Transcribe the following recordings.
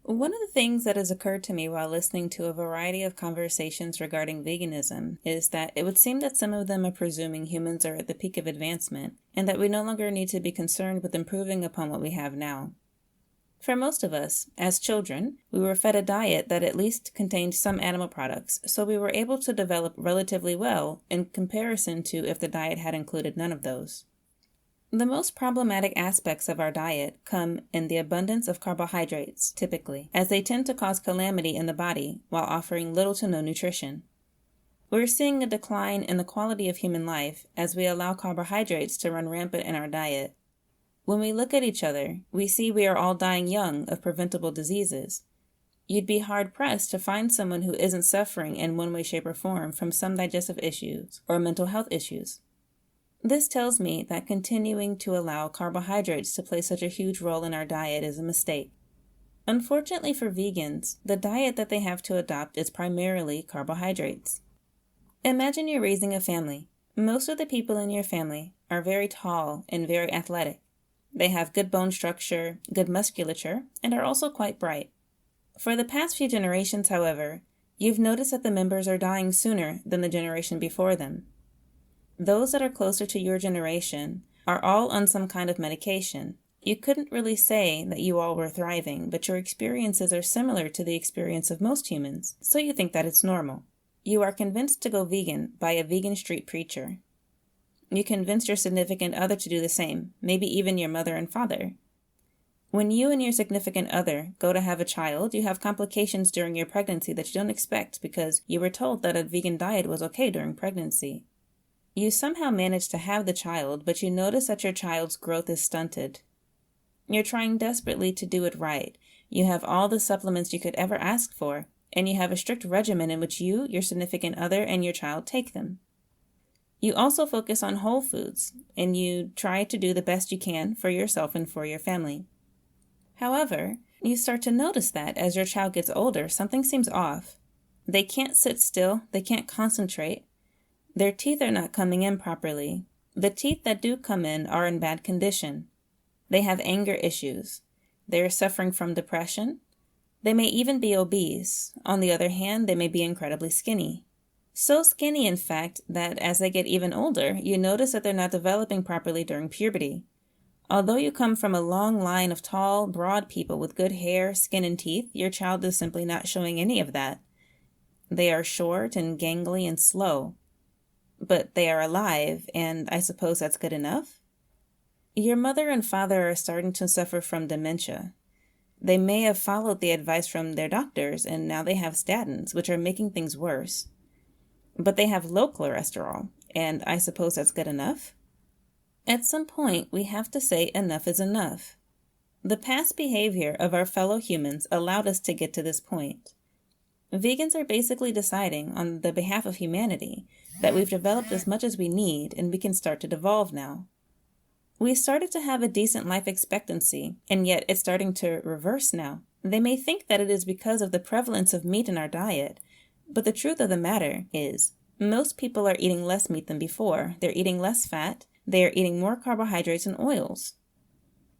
One of the things that has occurred to me while listening to a variety of conversations regarding veganism is that it would seem that some of them are presuming humans are at the peak of advancement and that we no longer need to be concerned with improving upon what we have now. For most of us, as children, we were fed a diet that at least contained some animal products, so we were able to develop relatively well in comparison to if the diet had included none of those. The most problematic aspects of our diet come in the abundance of carbohydrates, typically, as they tend to cause calamity in the body while offering little to no nutrition. We're seeing a decline in the quality of human life as we allow carbohydrates to run rampant in our diet. When we look at each other, we see we are all dying young of preventable diseases. You'd be hard-pressed to find someone who isn't suffering in one way, shape, or form from some digestive issues or mental health issues. This tells me that continuing to allow carbohydrates to play such a huge role in our diet is a mistake. Unfortunately for vegans, the diet that they have to adopt is primarily carbohydrates. Imagine you're raising a family. Most of the people in your family are very tall and very athletic. They have good bone structure, good musculature, and are also quite bright. For the past few generations, however, you've noticed that the members are dying sooner than the generation before them. Those that are closer to your generation are all on some kind of medication. You couldn't really say that you all were thriving, but your experiences are similar to the experience of most humans, so you think that it's normal. You are convinced to go vegan by a vegan street preacher. You convinced your significant other to do the same, maybe even your mother and father. When you and your significant other go to have a child, you have complications during your pregnancy that you don't expect because you were told that a vegan diet was okay during pregnancy. You somehow manage to have the child, but you notice that your child's growth is stunted. You're trying desperately to do it right. You have all the supplements you could ever ask for, and you have a strict regimen in which you, your significant other, and your child take them. You also focus on whole foods, and you try to do the best you can for yourself and for your family. However, you start to notice that as your child gets older, something seems off. They can't sit still, they can't concentrate. Their teeth are not coming in properly. The teeth that do come in are in bad condition. They have anger issues. They are suffering from depression. They may even be obese. On the other hand, they may be incredibly skinny. So skinny, in fact, that as they get even older, you notice that they're not developing properly during puberty. Although you come from a long line of tall, broad people with good hair, skin, and teeth, your child is simply not showing any of that. They are short and gangly and slow. But they are alive, and I suppose that's good enough? Your mother and father are starting to suffer from dementia. They may have followed the advice from their doctors, and now they have statins, which are making things worse. But they have low cholesterol, and I suppose that's good enough? At some point, we have to say enough is enough. The past behavior of our fellow humans allowed us to get to this point. Vegans are basically deciding on the behalf of humanity that we've developed as much as we need and we can start to devolve now. We started to have a decent life expectancy, and yet it's starting to reverse now. They may think that it is because of the prevalence of meat in our diet, but the truth of the matter is most people are eating less meat than before. They're eating less fat. They are eating more carbohydrates and oils.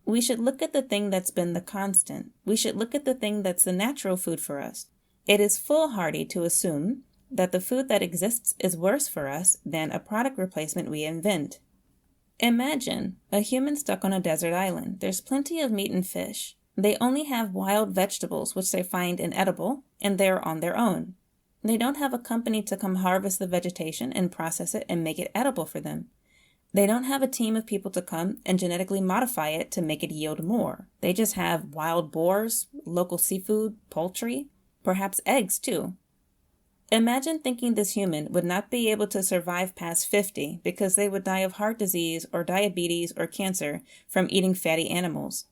We should look at the thing that's been the constant. We should look at the thing that's the natural food for us. It is foolhardy to assume that the food that exists is worse for us than a product replacement we invent. Imagine a human stuck on a desert island. There's plenty of meat and fish. They only have wild vegetables, which they find inedible, and they're on their own. They don't have a company to come harvest the vegetation and process it and make it edible for them. They don't have a team of people to come and genetically modify it to make it yield more. They just have wild boars, local seafood, poultry, perhaps eggs too. Imagine thinking this human would not be able to survive past 50 because they would die of heart disease or diabetes or cancer from eating fatty animals.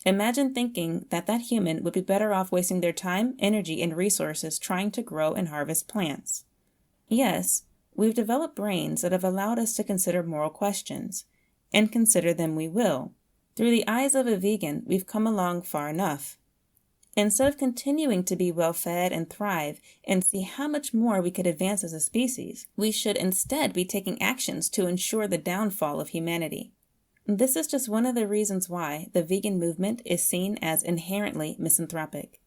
Imagine thinking that that human would be better off wasting their time, energy, and resources trying to grow and harvest plants. Yes, we've developed brains that have allowed us to consider moral questions, and consider them we will. Through the eyes of a vegan, we've come along far enough. Instead of continuing to be well-fed and thrive and see how much more we could advance as a species, we should instead be taking actions to ensure the downfall of humanity. This is just one of the reasons why the vegan movement is seen as inherently misanthropic.